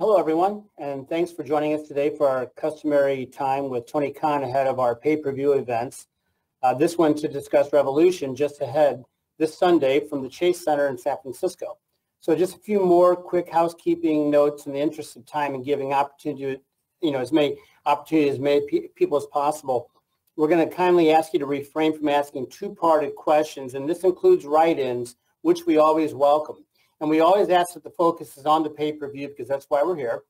Hello, everyone, and thanks for joining us today for our customary time with Tony Khan ahead of our pay-per-view events. This one to discuss Revolution just ahead this Sunday from the Chase Center in San Francisco. So just a few more quick housekeeping notes in the interest of time and giving opportunity to, as many opportunities as many people as possible. We're going to kindly ask you to refrain from asking two-parted questions, and this includes write-ins, which we always welcome. And we always ask that the focus is on the pay-per-view because that's why we're here.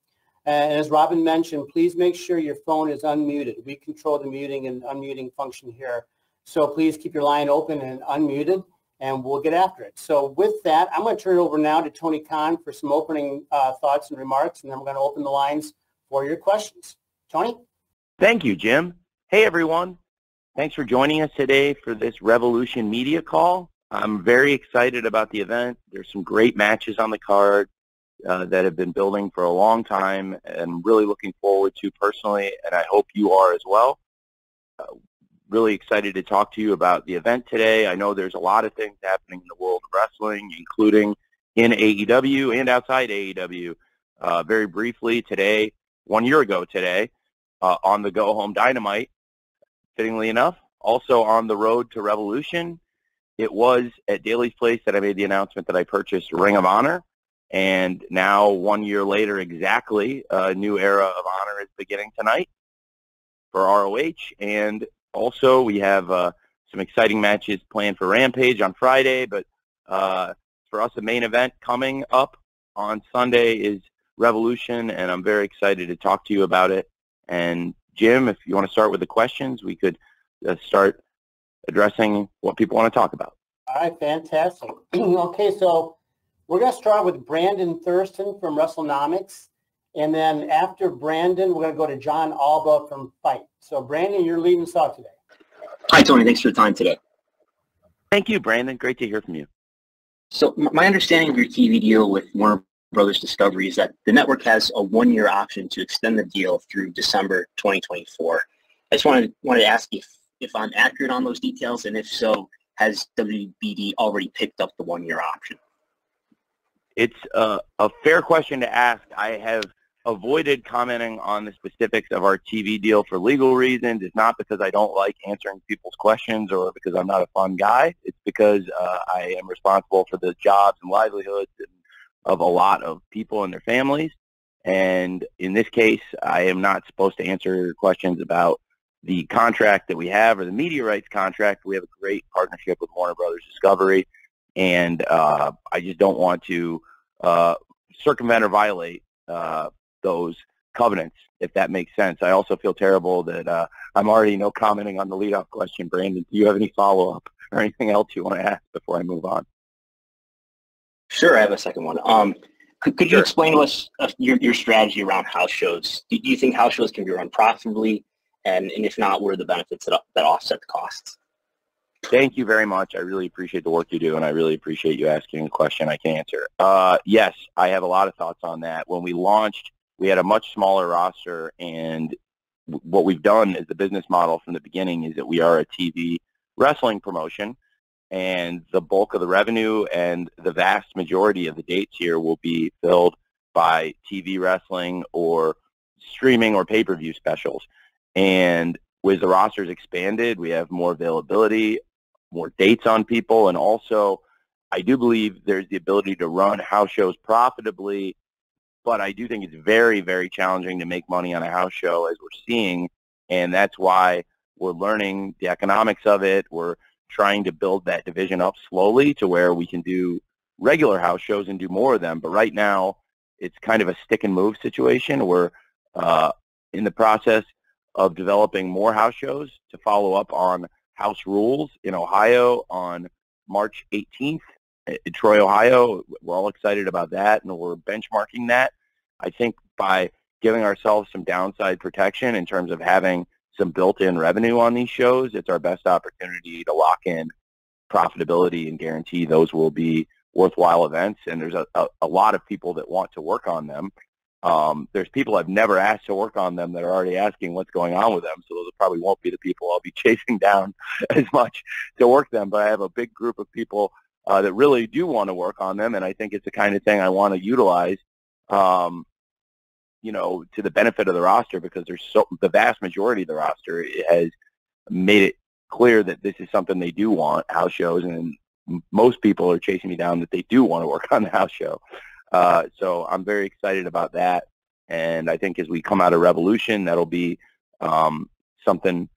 And as Robin mentioned, please make sure your phone is unmuted. We control the muting and unmuting function here. So please keep your line open and unmuted, and we'll get after it. So with that, I'm going to turn it over now to Tony Khan for some opening thoughts and remarks, and then we're going to open the lines for your questions. Tony? Thank you, Jim. Hey, everyone. Thanks for joining us today for this Revolution media call. I'm very excited about the event. There's some great matches on the card that have been building for a long time and really looking forward to personally, and I hope you are as well. Really excited to talk to you about the event today. I know there's a lot of things happening in the world of wrestling, including in AEW and outside AEW. Very briefly today, 1 year ago today, on the Go Home Dynamite, fittingly enough, also on the road to Revolution, it was at Daly's Place that I made the announcement that I purchased Ring of Honor, and now 1 year later exactly, a new era of honor is beginning tonight for ROH, and also we have some exciting matches planned for Rampage on Friday, but for us the main event coming up on Sunday is Revolution, and I'm very excited to talk to you about it. And Jim, if you want to start with the questions, we could start addressing what people want to talk about. All right, fantastic. Okay, so we're going to start with Brandon Thurston from WrestleNomics, and then after Brandon, we're going to go to John Alba from Fight. So Brandon, you're leading us off today. Hi, Tony. Thanks for the time today. Thank you, Brandon. Great to hear from you. So my understanding of your TV deal with Warner Brothers Discovery is that the network has a one-year option to extend the deal through December 2024. I just wanted to ask if I'm accurate on those details, and if so, has WBD already picked up the one-year option? It's a fair question to ask. I have avoided commenting on the specifics of our TV deal for legal reasons. It's not because I don't like answering people's questions or because I'm not a fun guy. It's because I am responsible for the jobs and livelihoods of a lot of people and their families. And in this case, I am not supposed to answer questions about the contract that we have or the media rights contract. We have a great partnership with Warner Brothers Discovery, and I just don't want to circumvent or violate those covenants, if that makes sense. I also feel terrible that I'm already commenting on the leadoff question. Brandon, do you have any follow-up or anything else you want to ask before I move on? Sure, I have a second one. Could you explain to us your strategy around house shows? Do you think house shows can be run profitably? And if not, what are the benefits that offset the costs? Thank you very much. I really appreciate the work you do, and I really appreciate you asking a question I can answer. Yes, I have a lot of thoughts on that. When we launched, we had a much smaller roster, and what we've done as the business model from the beginning is that we are a TV wrestling promotion, and the bulk of the revenue and the vast majority of the dates here will be filled by TV wrestling or streaming or pay-per-view specials. And with the rosters expanded, we have more availability, more dates on people, and also I do believe there's the ability to run house shows profitably, but I do think it's very, very challenging to make money on a house show, as we're seeing, and that's why we're learning the economics of it. We're trying to build that division up slowly to where we can do regular house shows and do more of them, but right now it's kind of a stick and move situation. We're in the process of developing more house shows to follow up on House Rules in Ohio on March 18th in Troy, Ohio. We're all excited about that, and we're benchmarking that. I think by giving ourselves some downside protection in terms of having some built-in revenue on these shows, it's our best opportunity to lock in profitability and guarantee those will be worthwhile events. And there's a lot of people that want to work on them. There's people I've never asked to work on them that are already asking what's going on with them, so those probably won't be the people I'll be chasing down as much to work them, but I have a big group of people that really do want to work on them, and I think it's the kind of thing I want to utilize to the benefit of the roster, because the vast majority of the roster has made it clear that this is something they do want, house shows, and most people are chasing me down that they do want to work on the house show. So I'm very excited about that. And I think as we come out of Revolution, that'll be something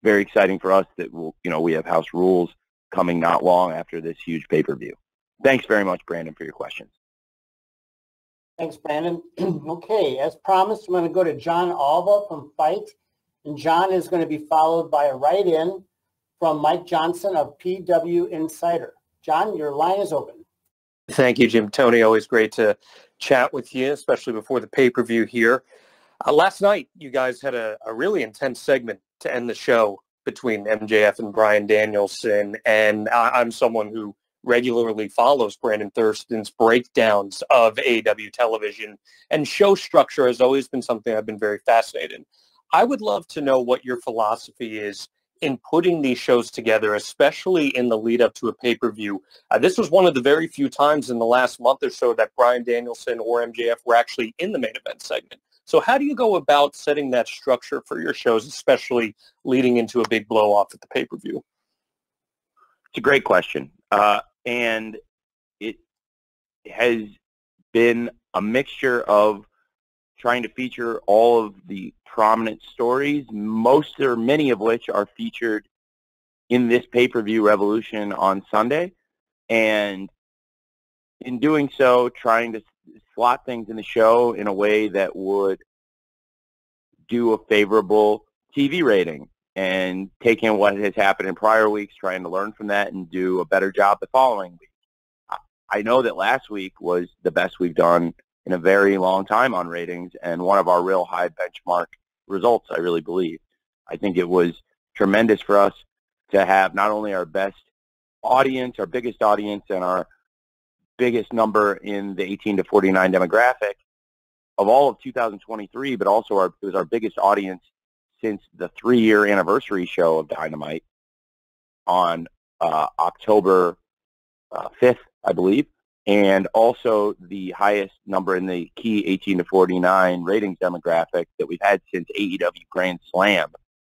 very exciting for us that we have house rules coming not long after this huge pay-per-view. Thanks very much, Brandon, for your questions. Thanks, Brandon. Okay, as promised, I'm going to go to John Alva from Fight. And John is going to be followed by a write-in from Mike Johnson of PW Insider. John, your line is open. Thank you, Jim. Tony, always great to chat with you, especially before the pay-per-view here. Last night, you guys had a really intense segment to end the show between MJF and Bryan Danielson, and I'm someone who regularly follows Brandon Thurston's breakdowns of AEW television, and show structure has always been something I've been very fascinated in. I would love to know what your philosophy is in putting these shows together, especially in the lead up to a pay-per-view. This was one of the very few times in the last month or so that Bryan Danielson or MJF were actually in the main event segment. So how do you go about setting that structure for your shows, especially leading into a big blow-off at the pay-per-view? It's a great question. And it has been a mixture of trying to feature all of the prominent stories, most or many of which are featured in this pay-per-view Revolution on Sunday. And in doing so, trying to slot things in the show in a way that would do a favorable TV rating, and taking what has happened in prior weeks, trying to learn from that and do a better job the following week. I know that last week was the best we've done in a very long time on ratings, and one of our real high benchmark results, I really believe. I think it was tremendous for us to have not only our best audience, our biggest audience, and our biggest number in the 18 to 49 demographic of all of 2023, but also it was our biggest audience since the 3-year anniversary show of Dynamite on October 5th, I believe, and also the highest number in the key 18 to 49 ratings demographic that we've had since AEW Grand Slam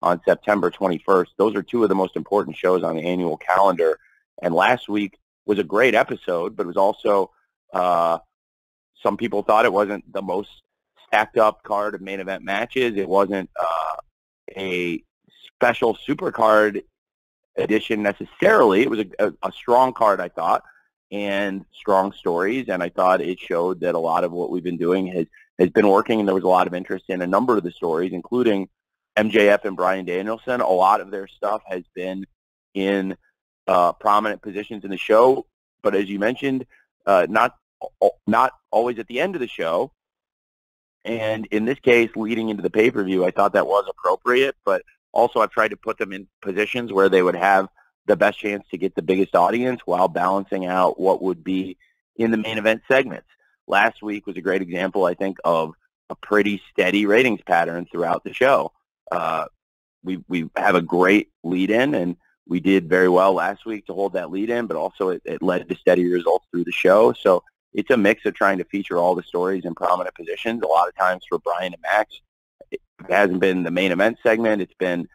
on September 21st. Those are two of the most important shows on the annual calendar. And last week was a great episode, but it was also, some people thought it wasn't the most stacked up card of main event matches. It wasn't a special super card edition necessarily. It was a strong card, I thought, and strong stories, and I thought it showed that a lot of what we've been doing has been working, and there was a lot of interest in a number of the stories, including MJF and Bryan Danielson. A lot of their stuff has been in prominent positions in the show, but as you mentioned, not always at the end of the show. And in this case, leading into the pay-per-view, I thought that was appropriate, but also I've tried to put them in positions where they would have the best chance to get the biggest audience while balancing out what would be in the main event segments. Last week was a great example, I think, of a pretty steady ratings pattern throughout the show. We have a great lead-in, and we did very well last week to hold that lead-in, but also it led to steady results through the show. So it's a mix of trying to feature all the stories in prominent positions. A lot of times for Bryan and Max, it hasn't been the main event segment. It's been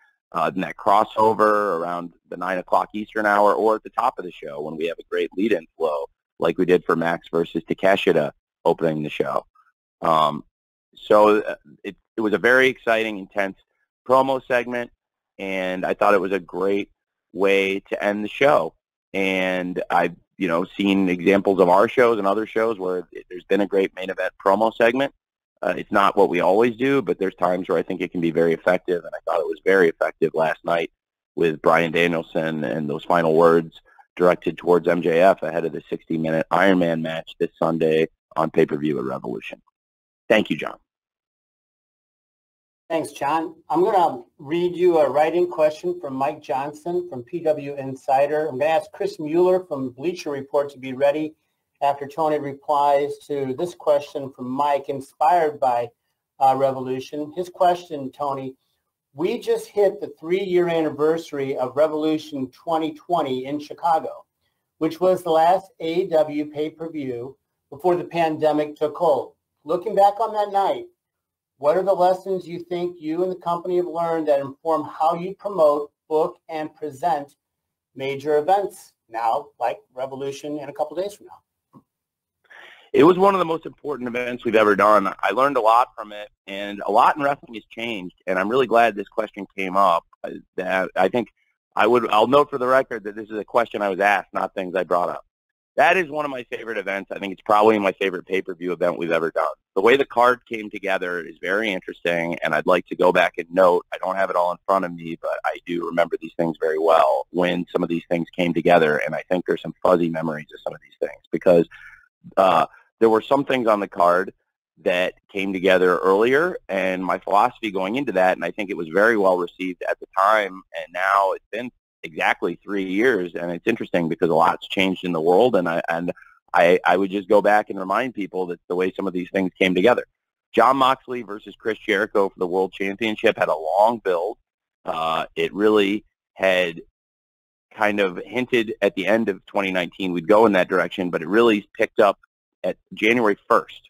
in that crossover around the 9 o'clock Eastern hour, or at the top of the show when we have a great lead-in flow, like we did for Max versus Takeshita opening the show. So it was a very exciting, intense promo segment, and I thought it was a great way to end the show. And I've seen examples of our shows and other shows where there's been a great main event promo segment. It's not what we always do, but there's times where I think it can be very effective, and I thought it was very effective last night with Bryan Danielson and those final words directed towards MJF ahead of the 60-minute Iron Man match this Sunday on pay-per-view at Revolution. Thank you, John. Thanks, John. I'm going to read you a writing question from Mike Johnson from PW Insider. I'm going to ask Chris Mueller from Bleacher Report to be ready after Tony replies to this question from Mike, inspired by Revolution. His question, Tony: we just hit the 3-year anniversary of Revolution 2020 in Chicago, which was the last AEW pay-per-view before the pandemic took hold. Looking back on that night, What are the lessons you think you and the company have learned that inform how you promote, book, and present major events now, like Revolution in a couple days from now? It was one of the most important events we've ever done. I learned a lot from it, and a lot in wrestling has changed, and I'm really glad this question came up. That I think I'll note for the record that this is a question I was asked, not things I brought up. That is one of my favorite events. I think it's probably my favorite pay-per-view event we've ever done. The way the card came together is very interesting, and I'd like to go back and note, I don't have it all in front of me, but I do remember these things very well when some of these things came together, and I think there's some fuzzy memories of some of these things because there were some things on the card that came together earlier, and my philosophy going into that, and I think it was very well received at the time, and now it's been exactly 3 years, and it's interesting because a lot's changed in the world, and I would just go back and remind people that the way some of these things came together. Jon Moxley versus Chris Jericho for the World Championship had a long build. It really had kind of hinted at the end of 2019 we'd go in that direction, but it really picked up at January 1st.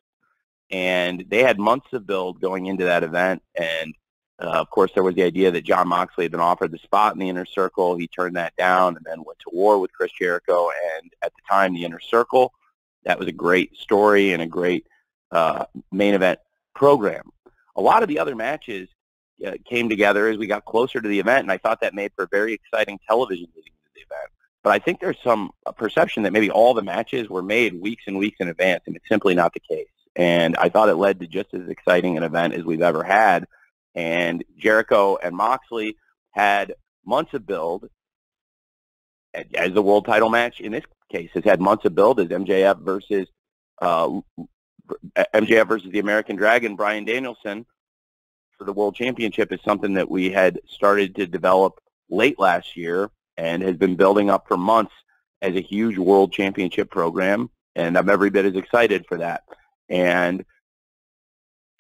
And they had months of build going into that event, and of course, there was the idea that Jon Moxley had been offered the spot in the Inner Circle. He turned that down and then went to war with Chris Jericho. And at the time, the Inner Circle, that was a great story and a great main event program. A lot of the other matches came together as we got closer to the event, and I thought that made for a very exciting television leading to the event. But I think there's some perception that maybe all the matches were made weeks and weeks in advance, and it's simply not the case. And I thought it led to just as exciting an event as we've ever had. And Jericho and Moxley had months of build, as the world title match in this case has had months of build as MJF versus the American Dragon, Bryan Danielson, for the World Championship is something that we had started to develop late last year and has been building up for months as a huge World Championship program, and I'm every bit as excited for that. And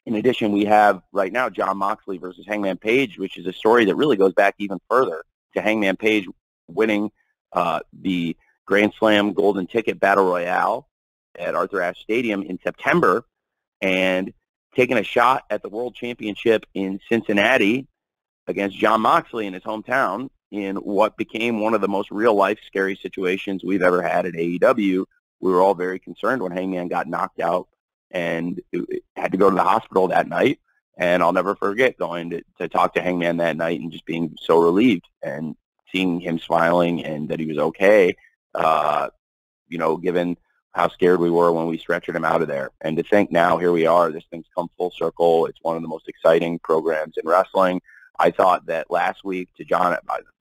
in addition, we have right now Jon Moxley versus Hangman Page, which is a story that really goes back even further to Hangman Page winning the Grand Slam Golden Ticket Battle Royale at Arthur Ashe Stadium in September and taking a shot at the World Championship in Cincinnati against Jon Moxley in his hometown in what became one of the most real-life scary situations we've ever had at AEW. We were all very concerned when Hangman got knocked out and had to go to the hospital that night. And I'll never forget going to talk to Hangman that night and just being so relieved and seeing him smiling and that he was okay, given how scared we were when we stretchered him out of there. And to think now, here we are, this thing's come full circle. It's one of the most exciting programs in wrestling. I thought that last week to John,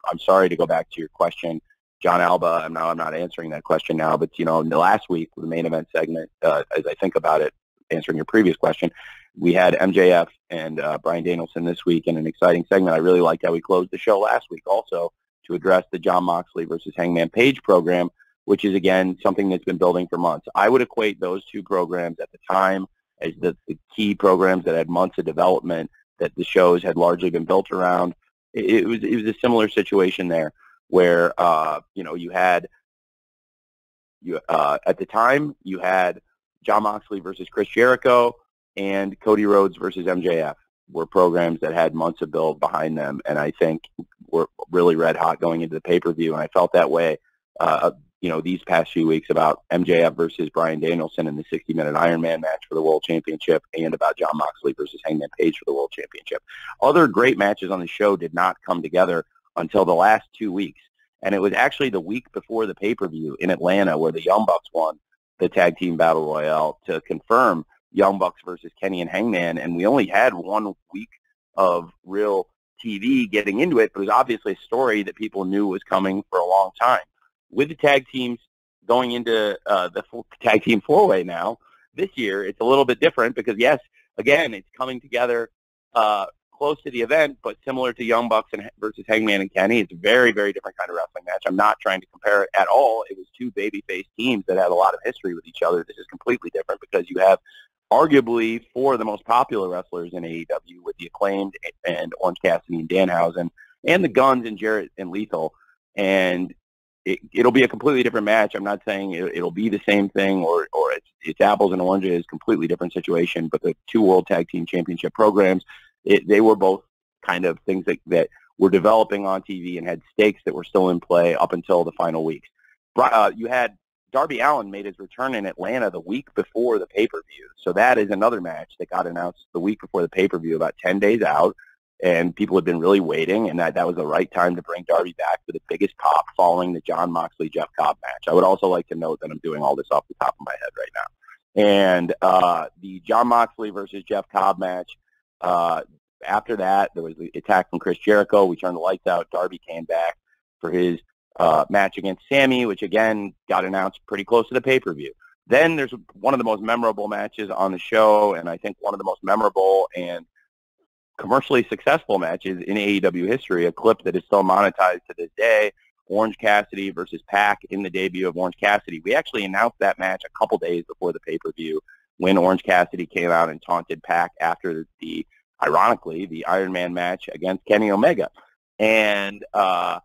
I'm sorry to go back to your question, John Alba, I'm not answering that question now, but, last week, the main event segment, as I think about it, answering your previous question, we had MJF and Bryan Danielson this week in an exciting segment. I really liked how we closed the show last week also to address the Jon Moxley versus Hangman Page program, which is, again, something that's been building for months. I would equate those two programs at the time as the key programs that had months of development that the shows had largely been built around. It was a similar situation there, where you had at the time you had Jon Moxley versus Chris Jericho and Cody Rhodes versus MJF were programs that had months of build behind them, and I think were really red hot going into the pay-per-view. And I felt that way, these past few weeks about MJF versus Bryan Danielson in the 60-minute Iron Man match for the World Championship, and about Jon Moxley versus Hangman Page for the World Championship. Other great matches on the show did not come together until the last 2 weeks. And it was actually the week before the pay-per-view in Atlanta where the Young Bucks won the Tag Team Battle Royale to confirm Young Bucks versus Kenny and Hangman. And we only had 1 week of real TV getting into it, but it was obviously a story that people knew was coming for a long time. With the tag teams going into the tag team four-way now, this year, it's a little bit different because, yes, again, it's coming together close to the event, but similar to Young Bucks versus Hangman and Kenny. It's a very, very different kind of wrestling match. I'm not trying to compare it at all. It was two babyface teams that had a lot of history with each other. This is completely different because you have arguably four of the most popular wrestlers in AEW with the Acclaimed and Orange Cassidy and Danhausen, and the Guns and Jarrett and Lethal. And it'll be a completely different match. I'm not saying it'll be the same thing or it's apples and oranges, completely different situation. But the two World Tag Team Championship programs, they were both kind of things that were developing on TV and had stakes that were still in play up until the final weeks. You had Darby Allin made his return in Atlanta the week before the pay-per-view. So that is another match that got announced the week before the pay-per-view, about 10 days out. And people had been really waiting, and that was the right time to bring Darby back for the biggest pop following the Jon Moxley-Jeff Cobb match. I would also like to note that I'm doing all this off the top of my head right now. And the Jon Moxley versus Jeff Cobb match, after that, there was the attack from Chris Jericho. We turned the lights out. Darby came back for his match against Sammy, which, again, got announced pretty close to the pay-per-view. Then there's one of the most memorable matches on the show, and I think one of the most memorable and commercially successful matches in AEW history, a clip that is still monetized to this day, Orange Cassidy versus Pac in the debut of Orange Cassidy. We actually announced that match a couple days before the pay-per-view when Orange Cassidy came out and taunted Pac after ironically, the Iron Man match against Kenny Omega. And, so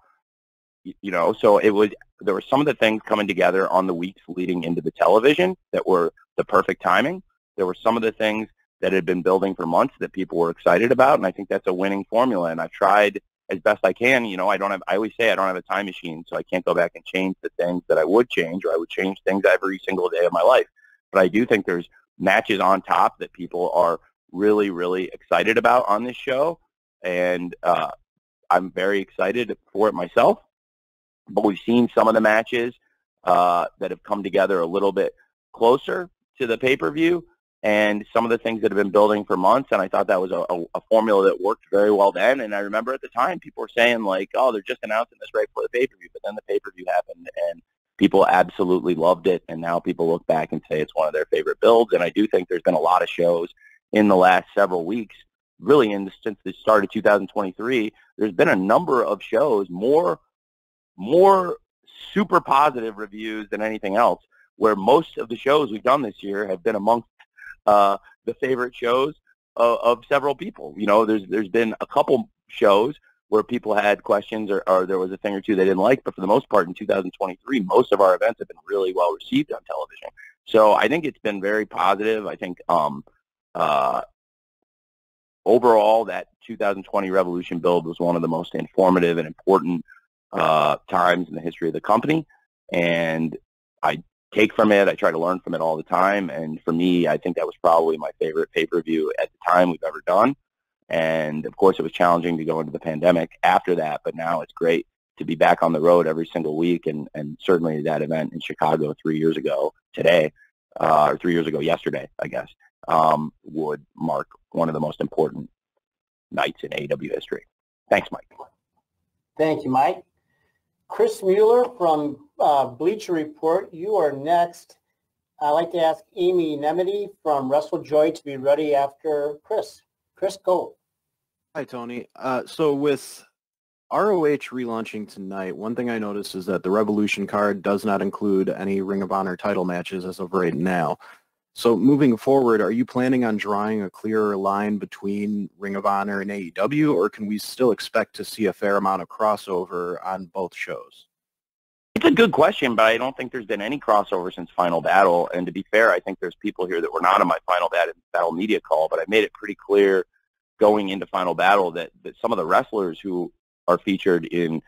there were some of the things coming together on the weeks leading into the television that were the perfect timing. There were some of the things that had been building for months that people were excited about, and I think that's a winning formula. And I've tried as best I can. I always say I don't have a time machine, so I can't go back and change the things that I would change, or I would change things every single day of my life. But I do think there's matches on top that people are really, really excited about on this show, and I'm very excited for it myself. But we've seen some of the matches that have come together a little bit closer to the pay-per-view, and some of the things that have been building for months, and I thought that was a formula that worked very well then. And I remember at the time people were saying, like, oh, they're just announcing this right before the pay-per-view, but then the pay-per-view happened, and people absolutely loved it, and now people look back and say it's one of their favorite builds. And I do think there's been a lot of shows in the last several weeks, really since the start of 2023, there's been a number of shows, more super positive reviews than anything else, where most of the shows we've done this year have been amongst the favorite shows of several people. There's been a couple shows where people had questions or there was a thing or two they didn't like, but for the most part in 2023, most of our events have been really well received on television. So I think it's been very positive. I think overall that 2020 Revolution build was one of the most informative and important times in the history of the company, and I take from it. I try to learn from it all the time, and for me, I think that was probably my favorite pay-per-view at the time we've ever done. And of course, it was challenging to go into the pandemic after that, but now it's great to be back on the road every single week, and certainly that event in Chicago 3 years ago today, or 3 years ago yesterday, I guess, would mark one of the most important nights in AEW history. Thanks, Mike. Thank you, Mike. Chris Mueller from Bleacher Report, you are next. I'd like to ask Amy Nemedy from WrestleJoy to be ready after Chris. Chris, go. Hi, Tony. So with ROH relaunching tonight, one thing I noticed is that the Revolution card does not include any Ring of Honor title matches as of right now. So moving forward, are you planning on drawing a clearer line between Ring of Honor and AEW, or can we still expect to see a fair amount of crossover on both shows? It's a good question, but I don't think there's been any crossover since Final Battle. And to be fair, I think there's people here that were not on my Final Battle media call, but I made it pretty clear going into Final Battle that some of the wrestlers who are featured in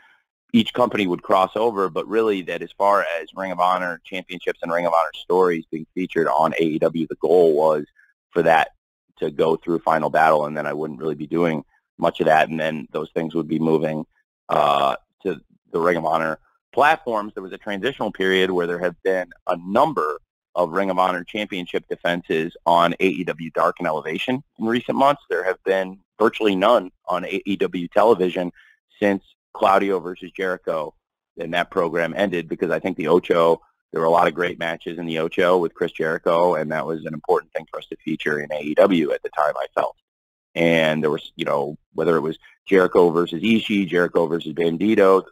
each company would cross over, but really that as far as Ring of Honor championships and Ring of Honor stories being featured on AEW, the goal was for that to go through Final Battle, and then I wouldn't really be doing much of that, and then those things would be moving to the Ring of Honor platforms. There was a transitional period where there have been a number of Ring of Honor championship defenses on AEW Dark and Elevation in recent months. There have been virtually none on AEW television since Claudio versus Jericho, and that program ended because I think the Ocho, there were a lot of great matches in the Ocho with Chris Jericho, and that was an important thing for us to feature in AEW at the time, I felt. And there was, whether it was Jericho versus Ishii, Jericho versus Bandito,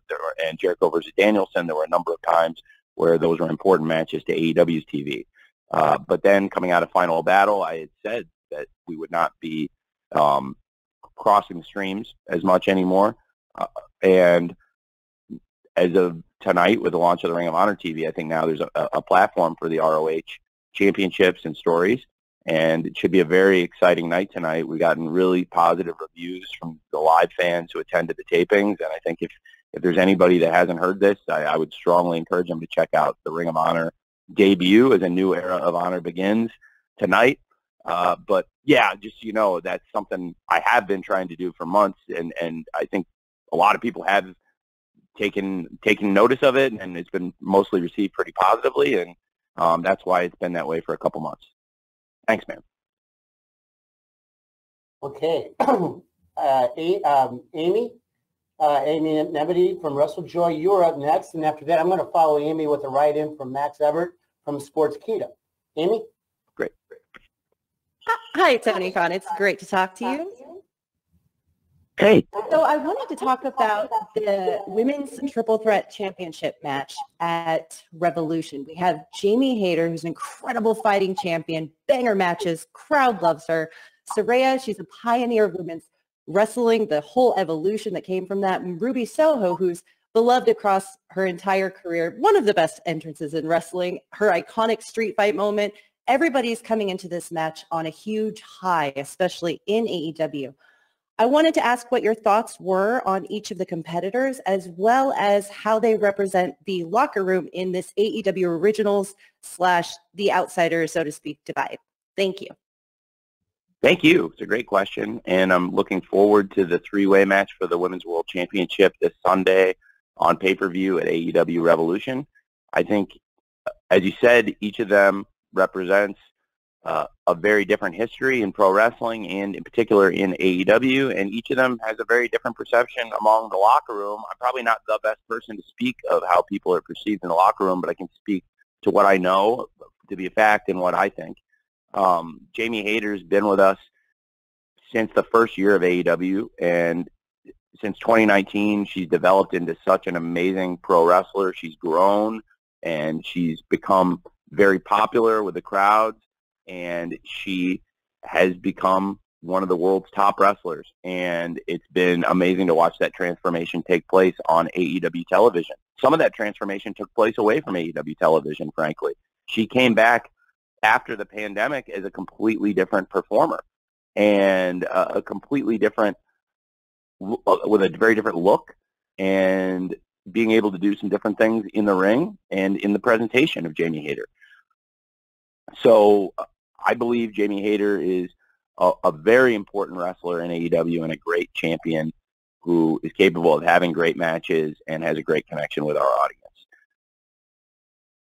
and Jericho versus Danielson, there were a number of times where those were important matches to AEW's TV. But then coming out of Final Battle, I had said that we would not be crossing the streams as much anymore. And as of tonight with the launch of the Ring of Honor TV, I think now there's a platform for the ROH championships and stories, and it should be a very exciting night tonight. We've gotten really positive reviews from the live fans who attended the tapings, and I think if there's anybody that hasn't heard this, I would strongly encourage them to check out the Ring of Honor debut as a new era of honor begins tonight. But yeah, just so you know, that's something I have been trying to do for months, and I think a lot of people have taken notice of it, and it's been mostly received pretty positively, and that's why it's been that way for a couple months. Thanks, man. Okay. Amy Nebedy from WrestleJoy, you're up next, and after that, I'm going to follow Amy with a write-in from Max Everett from Sportskeeda. Amy? Great. Hi, Tony Khan. It's great to talk to you. Hey. So I wanted to talk about the Women's Triple Threat Championship match at Revolution. We have Jamie Hayter, who's an incredible fighting champion, banger matches, crowd loves her. Saraya, she's a pioneer of women's wrestling, the whole evolution that came from that. And Ruby Soho, who's beloved across her entire career, one of the best entrances in wrestling, her iconic street fight moment. Everybody's coming into this match on a huge high, especially in AEW. I wanted to ask what your thoughts were on each of the competitors, as well as how they represent the locker room in this AEW Originals / the Outsiders, so to speak, divide. Thank you. Thank you. It's a great question, and I'm looking forward to the three-way match for the Women's World Championship this Sunday on pay-per-view at AEW Revolution. I think, as you said, each of them represents a very different history in pro wrestling and in particular in AEW, and each of them has a very different perception among the locker room. I'm probably not the best person to speak of how people are perceived in the locker room, but I can speak to what I know to be a fact and what I think. Jamie Hayter's been with us since the first year of AEW, and since 2019, she's developed into such an amazing pro wrestler. She's grown, and she's become very popular with the crowds, and she has become one of the world's top wrestlers. And it's been amazing to watch that transformation take place on AEW television. Some of that transformation took place away from AEW television, frankly. She came back after the pandemic as a completely different performer and a completely different, with a very different look, and being able to do some different things in the ring and in the presentation of Jamie Hayter. So I believe Jamie Hayter is a very important wrestler in AEW and a great champion who is capable of having great matches and has a great connection with our audience.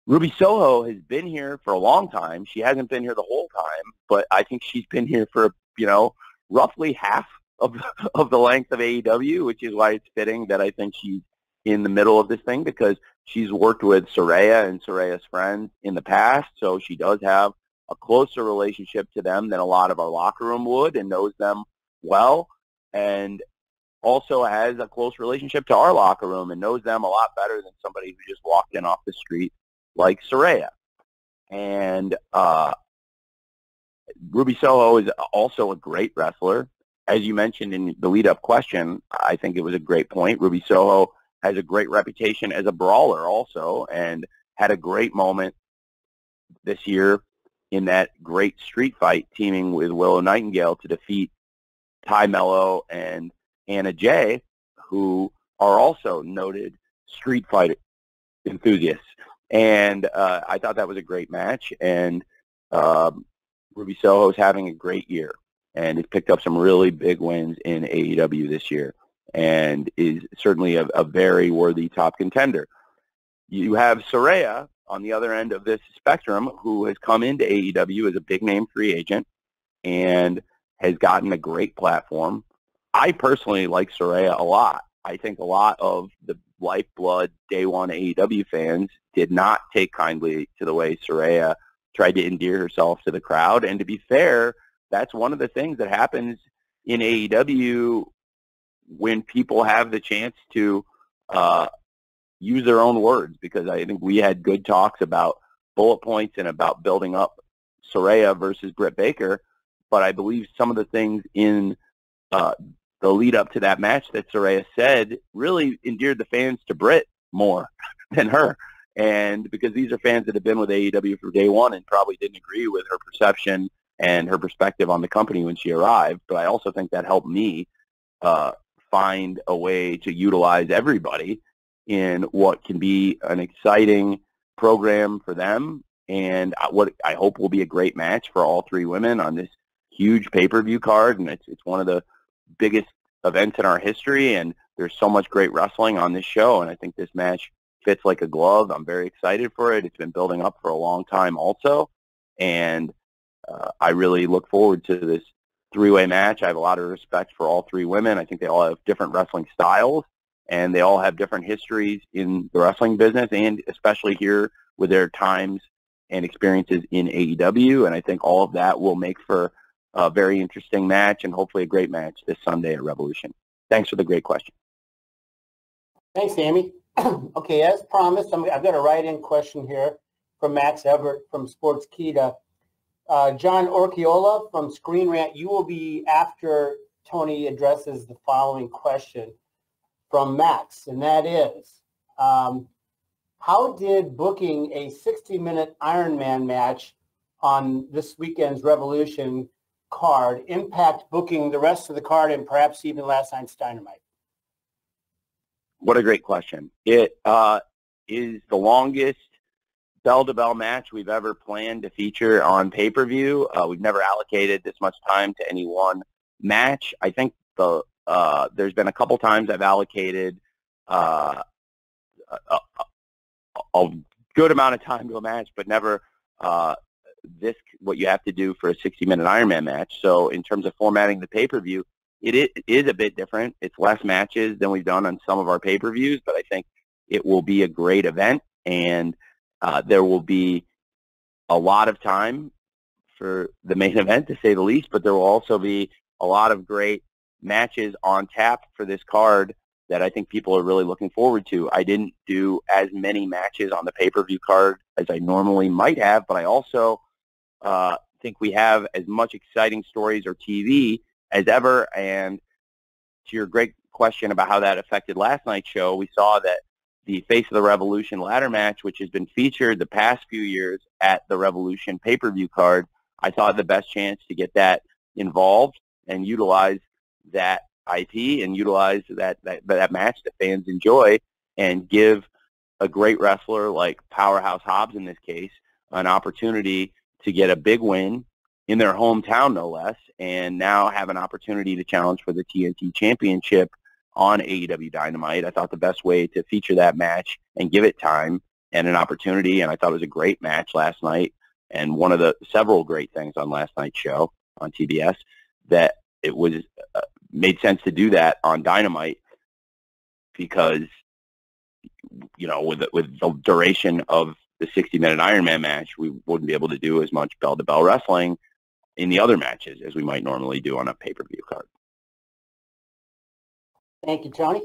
Ruby Soho has been here for a long time. She hasn't been here the whole time, but I think she's been here for, roughly half of the length of AEW, which is why it's fitting that I think she's in the middle of this thing, because she's worked with Saraya and Saraya's friends in the past, so she does have a closer relationship to them than a lot of our locker room would, and knows them well, and also has a close relationship to our locker room and knows them a lot better than somebody who just walked in off the street like Saraya. And Ruby Soho is also a great wrestler. As you mentioned in the lead-up question, I think it was a great point. Ruby Soho has a great reputation as a brawler also, and had a great moment this year in that great street fight teaming with Willow Nightingale to defeat Ty Mello and Anna Jay, who are also noted street fight enthusiasts. And I thought that was a great match, and Ruby Soho is having a great year and has picked up some really big wins in AEW this year and is certainly a very worthy top contender. You have Saraya on the other end of this spectrum, who has come into AEW as a big-name free agent and has gotten a great platform. I personally like Saraya a lot. I think a lot of the lifeblood day one AEW fans did not take kindly to the way Saraya tried to endear herself to the crowd. And to be fair, that's one of the things that happens in AEW when people have the chance to use their own words, because I think we had good talks about bullet points and about building up Saraya versus Britt Baker, but I believe some of the things in the lead up to that match that Saraya said really endeared the fans to Britt more than her. And because these are fans that have been with AEW from day one and probably didn't agree with her perception and her perspective on the company when she arrived. But I also think that helped me find a way to utilize everybody in what can be an exciting program for them, and what I hope will be a great match for all three women on this huge pay-per-view card. And it's one of the biggest events in our history, and there's so much great wrestling on this show, and I think this match fits like a glove. I'm very excited for it. It's been building up for a long time also, and I really look forward to this three-way match. I have a lot of respect for all three women. I think they all have different wrestling styles, and they all have different histories in the wrestling business, and especially here with their times and experiences in AEW. And I think all of that will make for a very interesting match and hopefully a great match this Sunday at Revolution. Thanks for the great question. Thanks, Amy. Okay, as promised, I've got a write-in question here from Max Everett from Sportskeeda. John Orchiola from Screen Rant, you will be after Tony addresses the following question from Max, and that is, how did booking a 60-minute Iron Man match on this weekend's Revolution card impact booking the rest of the card and perhaps even last night's Dynamite? What a great question. It is the longest bell-to-bell match we've ever planned to feature on pay-per-view. We've never allocated this much time to any one match. I think there's been a couple times I've allocated a good amount of time to a match, but never what you have to do for a 60-minute Iron Man match. So in terms of formatting the pay-per-view, it is a bit different. It's less matches than we've done on some of our pay-per-views, but I think it will be a great event, and there will be a lot of time for the main event, to say the least, but there will also be a lot of great matches on tap for this card that I think people are really looking forward to. I didn't do as many matches on the pay-per-view card as I normally might have, but I also think we have as much exciting stories or TV as ever. And to your great question about how that affected last night's show, we saw that the Face of the Revolution ladder match, which has been featured the past few years at the Revolution pay-per-view card, I thought the best chance to get that involved and utilize that IP and utilize that match that fans enjoy, and give a great wrestler like Powerhouse Hobbs in this case an opportunity to get a big win in their hometown, no less, and now have an opportunity to challenge for the TNT Championship on AEW Dynamite. I thought the best way to feature that match and give it time and an opportunity, and I thought it was a great match last night, and one of the several great things on last night's show on TBS, that it was made sense to do that on Dynamite, because, you know, with the duration of the 60-minute Iron Man match, we wouldn't be able to do as much bell-to-bell wrestling in the other matches as we might normally do on a pay-per-view card. Thank you, Tony.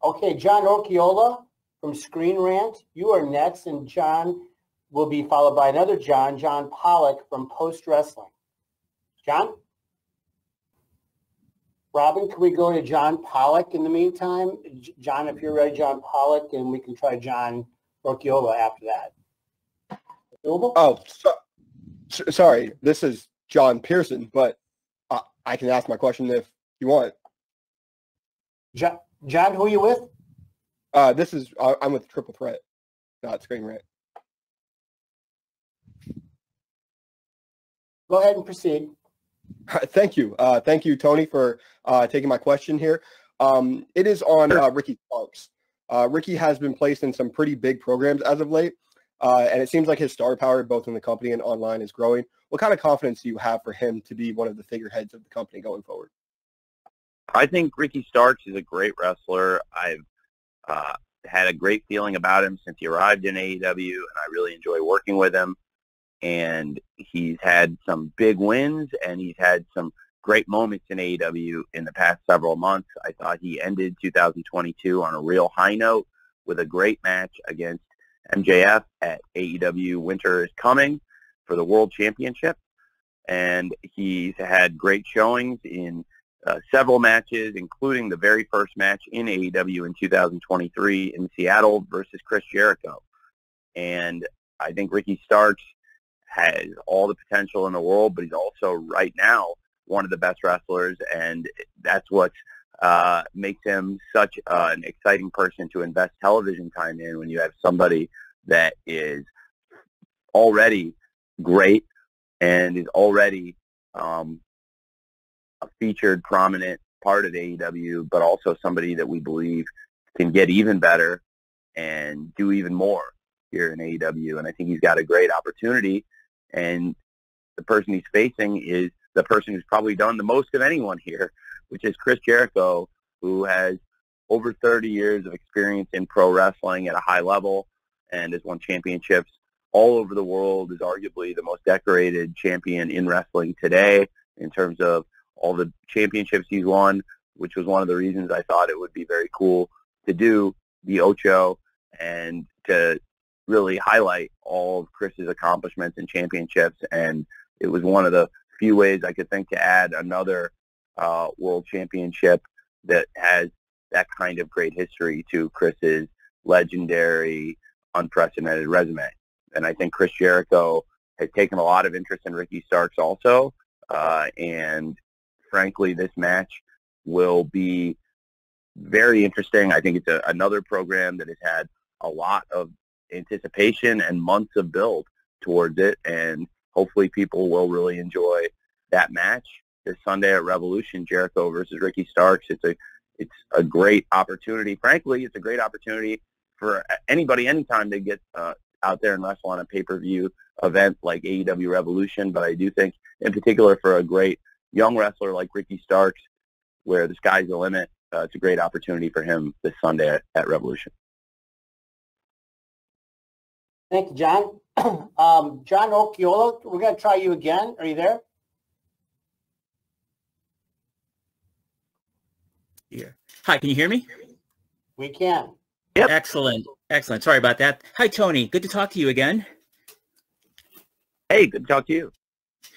Okay, John Orchiola from Screen Rant, you are next, and John will be followed by another John Pollock from Post Wrestling. John? Robin, can we go to John Pollock in the meantime? John, if you're ready, John Pollock, and we can try John Orchiola after that. Available? Oh, sorry. This is John Pearson, but I can ask my question if you want. John, who are you with? I'm with Triple Threat, not Screen Rant. Go ahead and proceed. Thank you. Thank you, Tony, for taking my question here. It is on Ricky Starks. Ricky has been placed in some pretty big programs as of late, and it seems like his star power, both in the company and online, is growing. What kind of confidence do you have for him to be one of the figureheads of the company going forward? I think Ricky Starks is a great wrestler. I've had a great feeling about him since he arrived in AEW, and I really enjoy working with him. And he's had some big wins, and he's had some great moments in AEW in the past several months. I thought he ended 2022 on a real high note with a great match against MJF at AEW Winter is Coming for the World Championship. And he's had great showings in several matches, including the very first match in AEW in 2023 in Seattle versus Chris Jericho. And I think Ricky Starks has all the potential in the world, but he's also right now one of the best wrestlers, and that's what makes him such an exciting person to invest television time in, when you have somebody that is already great and is already a featured, prominent part of AEW, but also somebody that we believe can get even better and do even more here in AEW. And I think he's got a great opportunity, and the person he's facing is the person who's probably done the most of anyone here, which is Chris Jericho, who has over 30 years of experience in pro wrestling at a high level and has won championships all over the world, is arguably the most decorated champion in wrestling today in terms of all the championships he's won, which was one of the reasons I thought it would be very cool to do the Ocho and to really highlight all of Chris's accomplishments and championships. And it was one of the few ways I could think to add another world championship that has that kind of great history to Chris's legendary, unprecedented resume. And I think Chris Jericho has taken a lot of interest in Ricky Starks also. And frankly, this match will be very interesting. I think it's another program that has had a lot of anticipation and months of build towards it. And hopefully people will really enjoy that match this Sunday at Revolution, Jericho versus Ricky Starks. It's a great opportunity. Frankly, it's a great opportunity for anybody, anytime they get out there and wrestle on a pay-per-view event like AEW Revolution. But I do think, in particular, for a great young wrestler like Ricky Starks, where the sky's the limit, it's a great opportunity for him this Sunday at Revolution. Thank you, John. John Occhiolo, we're going to try you again. Are you there? Here. Hi, can you hear me? We can. Yep. Excellent. Excellent. Sorry about that. Hi, Tony. Good to talk to you again. Hey, good to talk to you.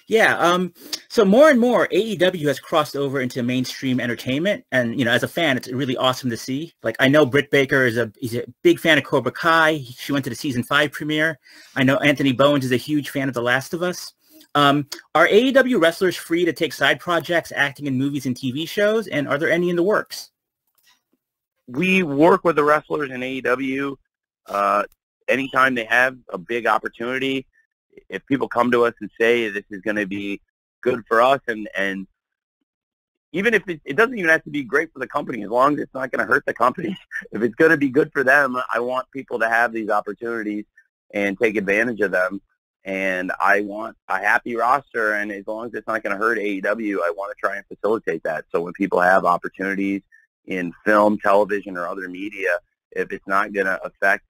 Yeah. So more and more AEW has crossed over into mainstream entertainment. And, you know, as a fan, it's really awesome to see. Like, I know Britt Baker is a big fan of Cobra Kai. She went to the season 5 premiere. I know Anthony Bowens is a huge fan of The Last of Us. Are AEW wrestlers free to take side projects, acting in movies and TV shows? And are there any in the works? We work with the wrestlers in AEW anytime they have a big opportunity. If people come to us and say this is going to be good for us, and even if it doesn't even have to be great for the company, as long as it's not going to hurt the company, if it's going to be good for them, I want people to have these opportunities and take advantage of them. And I want a happy roster, and as long as it's not going to hurt AEW, I want to try and facilitate that. So when people have opportunities in film, television, or other media, if it's not going to affect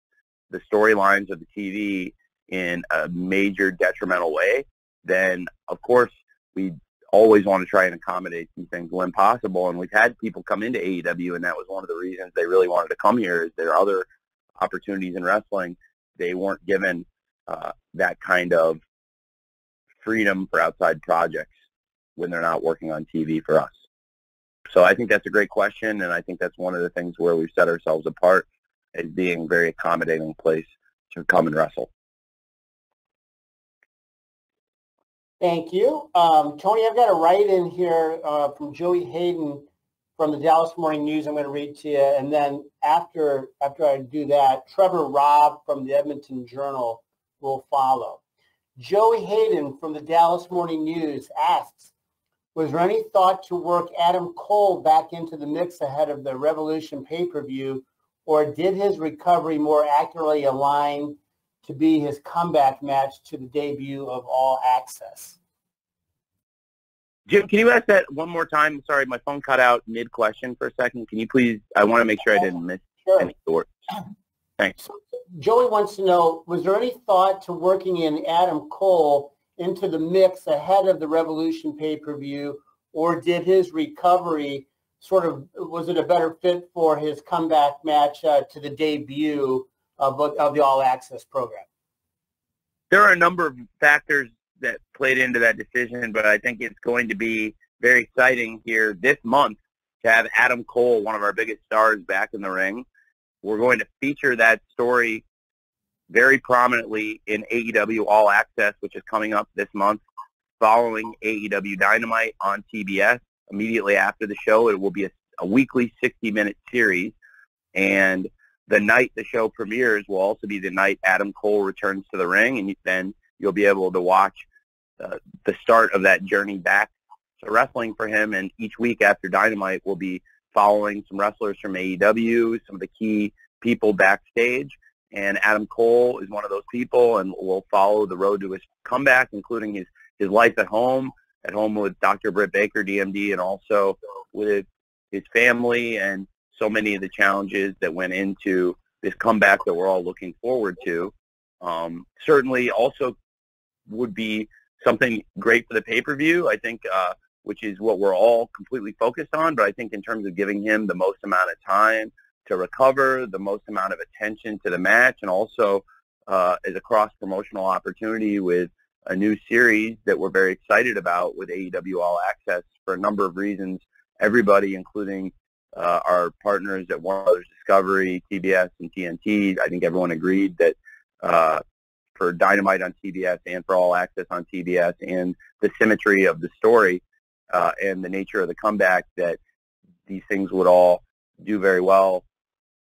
the storylines of the TV in a major detrimental way, then of course we always want to try and accommodate these things when possible. And we've had people come into AEW, and that was one of the reasons they really wanted to come here, is there are other opportunities in wrestling. They weren't given that kind of freedom for outside projects when they're not working on TV for us. So I think that's a great question, and I think that's one of the things where we've set ourselves apart as being a very accommodating place to come and wrestle. Thank you. Tony, I've got a write-in here from Joey Hayden from the Dallas Morning News I'm going to read to you. And then after I do that, Trevor Robb from the Edmonton Journal will follow. Joey Hayden from the Dallas Morning News asks, was there any thought to work Adam Cole back into the mix ahead of the Revolution pay-per-view, or did his recovery more accurately align to be his comeback match to the debut of All Access? Jim, can you ask that one more time? Sorry, my phone cut out mid-question for a second. Can you please, I want to make sure I didn't miss any words. Thanks. Joey wants to know, was there any thought to working in Adam Cole into the mix ahead of the Revolution pay-per-view, or did his recovery was it a better fit for his comeback match to the debut of the All Access program? There are a number of factors that played into that decision, but I think it's going to be very exciting here this month to have Adam Cole, one of our biggest stars, back in the ring. We're going to feature that story very prominently in AEW All Access, which is coming up this month, following AEW Dynamite on TBS. Immediately after the show, it will be a weekly 60-minute series, and the night the show premieres will also be the night Adam Cole returns to the ring, and then you'll be able to watch the start of that journey back to wrestling for him. And each week after Dynamite, we'll be following some wrestlers from AEW, some of the key people backstage, and Adam Cole is one of those people, and we'll follow the road to his comeback, including his life at home with Dr. Britt Baker, DMD, and also with his family and so many of the challenges that went into this comeback that we're all looking forward to. Certainly also would be something great for the pay-per-view, I think, which is what we're all completely focused on. But I think in terms of giving him the most amount of time to recover, the most amount of attention to the match, and also as a cross-promotional opportunity with a new series that we're very excited about with AEW All Access for a number of reasons. Everybody, including our partners at Warner Brothers Discovery, TBS, and TNT, I think everyone agreed that for Dynamite on TBS and for All Access on TBS, and the symmetry of the story and the nature of the comeback, that these things would all do very well,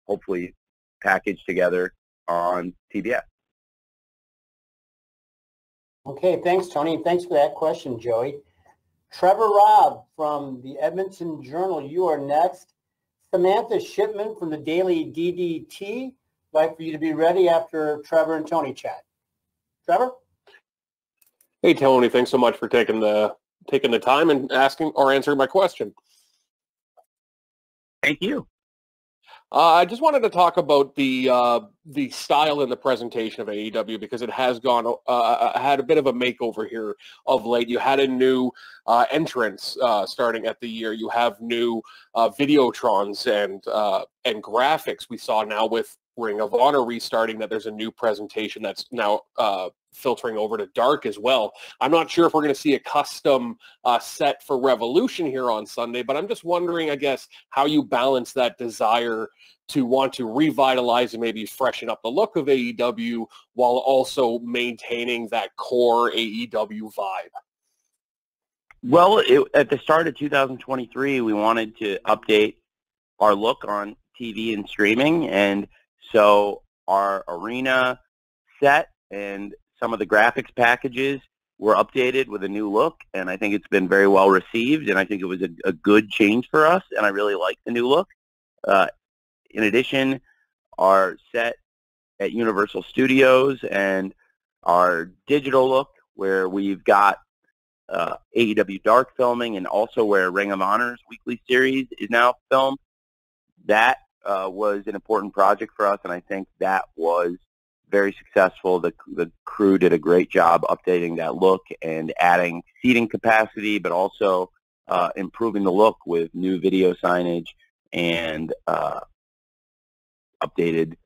hopefully packaged together on TBS. Okay, thanks, Tony. Thanks for that question, Joey. Trevor Robb from the Edmonton Journal, you are next. Samantha Shipman from the Daily DDT, I'd like for you to be ready after Trevor and Tony chat. Trevor? Hey, Tony, thanks so much for taking the time and asking or answering my question. Thank you. I just wanted to talk about the style and the presentation of AEW, because it has had a bit of a makeover here of late. You had a new entrance starting at the year. You have new videotrons and graphics. We saw now with Ring of Honor restarting that there's a new presentation that's now filtering over to dark as well. I'm not sure if we're going to see a custom set for Revolution here on Sunday, but I'm just wondering, I guess, how you balance that desire to want to revitalize and maybe freshen up the look of AEW while also maintaining that core AEW vibe. Well, at the start of 2023, we wanted to update our look on TV and streaming, and so our arena set and some of the graphics packages were updated with a new look, and I think it's been very well received, and I think it was a good change for us, and I really like the new look. In addition, our set at Universal Studios and our digital look, where we've got AEW Dark filming, and also where Ring of Honor's weekly series is now filmed, that was an important project for us, and I think that was very successful. The crew did a great job updating that look and adding seating capacity, but also improving the look with new video signage and updated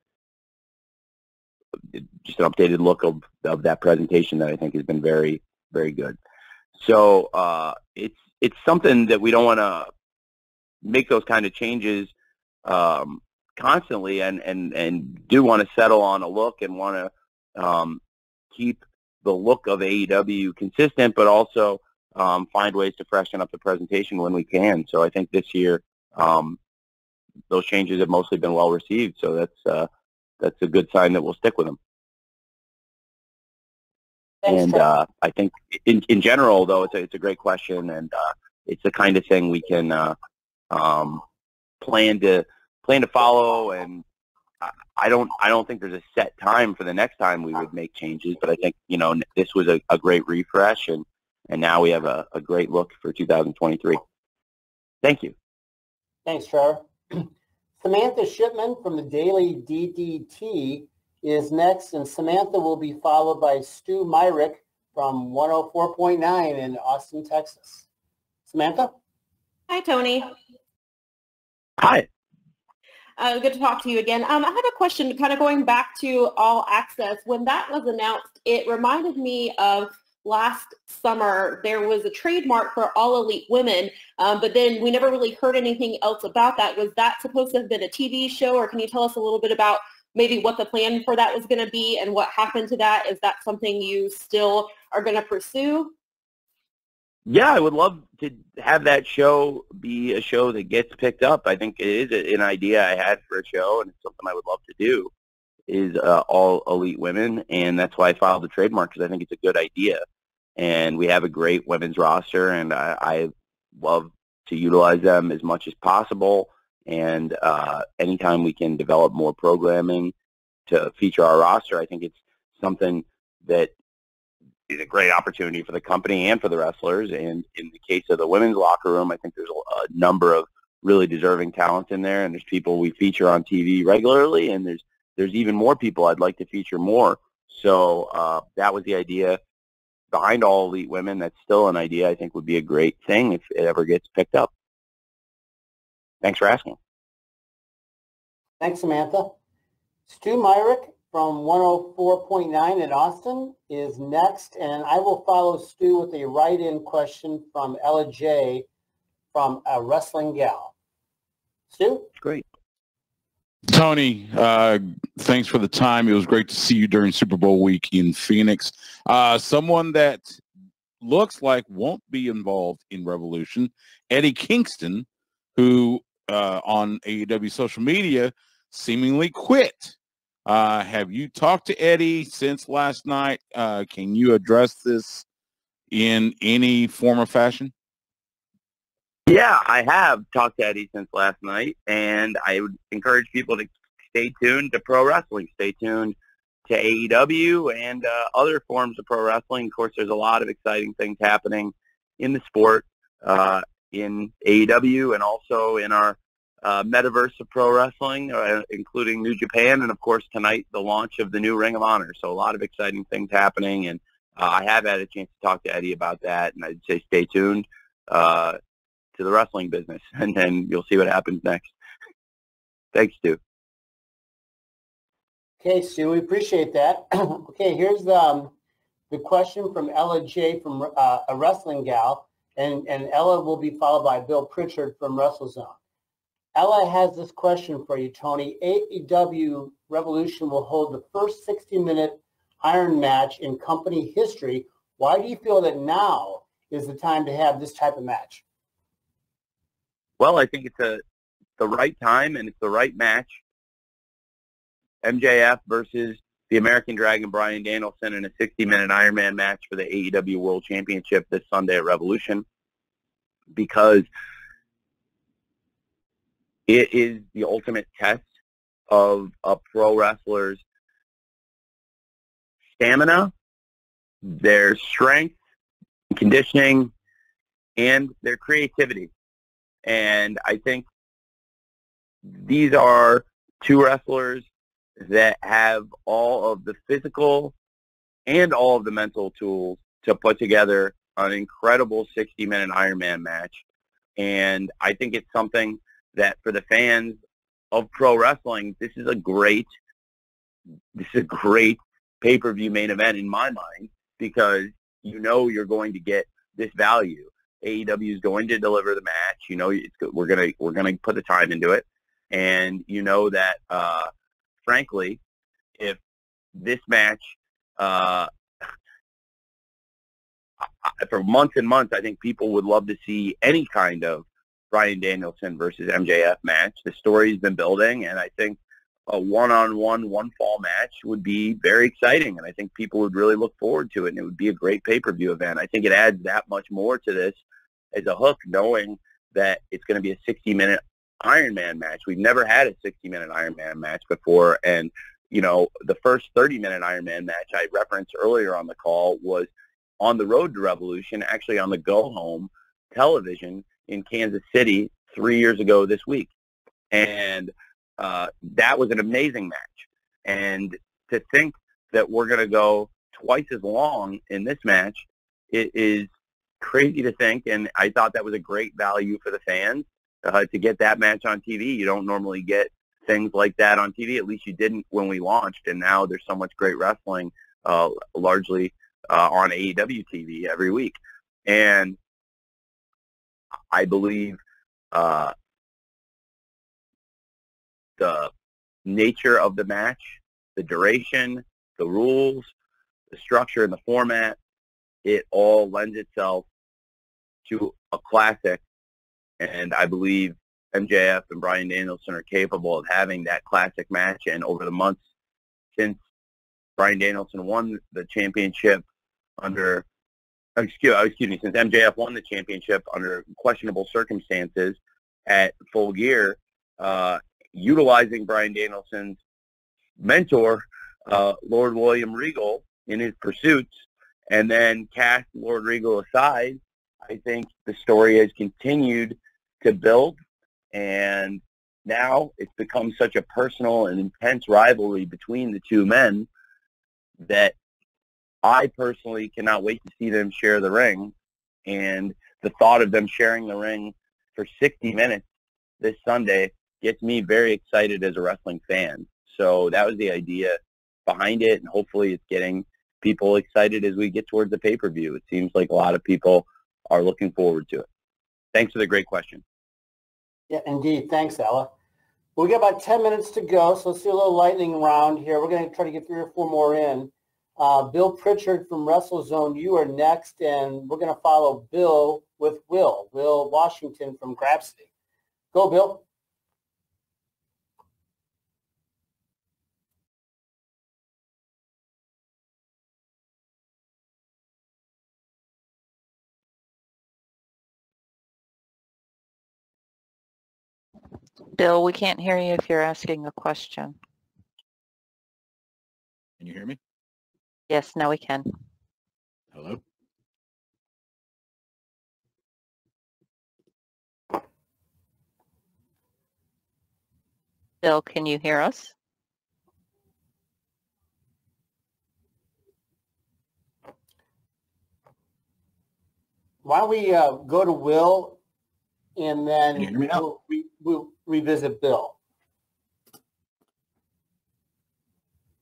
look of that presentation that I think has been very, very good. So it's something that we don't want to make those kind of changes constantly, and do want to settle on a look and want to keep the look of AEW consistent, but also find ways to freshen up the presentation when we can. So I think this year those changes have mostly been well received. So that's a good sign that we'll stick with them. Thanks, and I think in general, though, it's a great question, and it's the kind of thing we can plan to follow. And I don't think there's a set time for the next time we would make changes, but I think, this was a great refresh, and now we have a great look for 2023. Thank you. Thanks, Trevor. Samantha Shipman from the Daily DDT is next, and Samantha will be followed by Stu Myrick from 104.9 in Austin, Texas. Samantha? Hi, Tony. Hi. Good to talk to you again. I have a question kind of going back to All Access. When that was announced, it reminded me of last summer there was a trademark for All Elite Women, but then we never really heard anything else about that. Was that supposed to have been a TV show, or can you tell us a little bit about maybe what the plan for that was going to be and what happened to that? Is that something you still are going to pursue? Yeah, I would love to have that show be a show that gets picked up. I think it is an idea I had for a show, and it's something I would love to do, is All Elite Women, and that's why I filed the trademark, because I think it's a good idea. And we have a great women's roster, and I love to utilize them as much as possible. And anytime we can develop more programming to feature our roster, I think it's something that is a great opportunity for the company and for the wrestlers. And in the case of the women's locker room, I think there's a number of really deserving talent in there, and there's people we feature on TV regularly, and there's even more people I'd like to feature more. So that was the idea behind All Elite Women. That's still an idea I think would be a great thing if it ever gets picked up. Thanks for asking. Thanks, Samantha. Stu Myrick from 104.9 in Austin is next, and I will follow Stu with a write-in question from Ella J. from A Wrestling Gal. Stu? Great. Tony, thanks for the time. It was great to see you during Super Bowl week in Phoenix. Someone that looks like won't be involved in Revolution, Eddie Kingston, who on AEW social media seemingly quit. Have you talked to Eddie since last night? Can you address this in any form or fashion? Yeah, I have talked to Eddie since last night, and I would encourage people to stay tuned to pro wrestling. Stay tuned to AEW and other forms of pro wrestling. Of course, there's a lot of exciting things happening in the sport, in AEW, and also in our metaverse of pro wrestling, including New Japan, and of course tonight the launch of the new Ring of Honor. So a lot of exciting things happening, and I have had a chance to talk to Eddie about that, and I'd say stay tuned to the wrestling business, and then you'll see what happens next. Thanks, Stu. Okay, Stu, we appreciate that. Okay, here's the question from Ella J. from A Wrestling Gal, and Ella will be followed by Bill Pritchard from WrestleZone. Ella has this question for you, Tony. AEW Revolution will hold the first 60-minute Iron match in company history. Why do you feel that now is the time to have this type of match? Well, I think it's the right time, and it's the right match. MJF versus the American Dragon Bryan Danielson in a 60-minute Ironman match for the AEW World Championship this Sunday at Revolution, because it is the ultimate test of a pro wrestler's stamina, their strength, conditioning, and their creativity. And I think these are two wrestlers that have all of the physical and all of the mental tools to put together an incredible 60-minute Ironman match. And I think it's something that for the fans of pro wrestling, this is a great pay-per-view main event in my mind, because you know you're going to get this value. AEW is going to deliver the match. You know, we're gonna put the time into it, and you know that frankly, if this match for months and months, I think people would love to see any kind of Bryan Danielson versus MJF match. The story's been building, and I think a one-on-one, one-fall match would be very exciting, and I think people would really look forward to it, and it would be a great pay-per-view event. I think it adds that much more to this as a hook, knowing that it's going to be a 60-minute Ironman match. We've never had a 60-minute Ironman match before, and, you know, the first 30-minute Ironman match I referenced earlier on the call was on the road to Revolution, actually on the go-home television in Kansas City 3 years ago this week. And that was an amazing match. And to think that we're going to go twice as long in this match, it is crazy to think. And I thought that was a great value for the fans to get that match on TV. You don't normally get things like that on TV. At least you didn't when we launched. And now there's so much great wrestling, largely on AEW TV every week. And I believe the nature of the match, the duration, the rules, the structure and the format, it all lends itself to a classic. And I believe MJF and Bryan Danielson are capable of having that classic match. And over the months since Bryan Danielson won the championship under, since MJF won the championship under questionable circumstances at Full Gear, utilizing Bryan Danielson's mentor, Lord William Regal, in his pursuits, and then cast Lord Regal aside, I think the story has continued to build, and now it's become such a personal and intense rivalry between the two men that I personally cannot wait to see them share the ring. And the thought of them sharing the ring for 60 minutes this Sunday gets me very excited as a wrestling fan. So that was the idea behind it, and hopefully it's getting people excited as we get towards the pay-per-view. It seems like a lot of people are looking forward to it. Thanks for the great question. Yeah, indeed. Thanks, Ella. Well, we got about 10 minutes to go, so let's do a little lightning round here. We're going to try to get 3 or 4 more in. Bill Pritchard from WrestleZone, you are next, and we're going to follow Bill with Will Washington from Grapsity. Go, Bill. Bill, we can't hear you if you're asking a question. Can you hear me? Yes, now we can. Hello? Bill, can you hear us? Why don't we go to Will, and then Can you hear me now? we'll revisit Bill.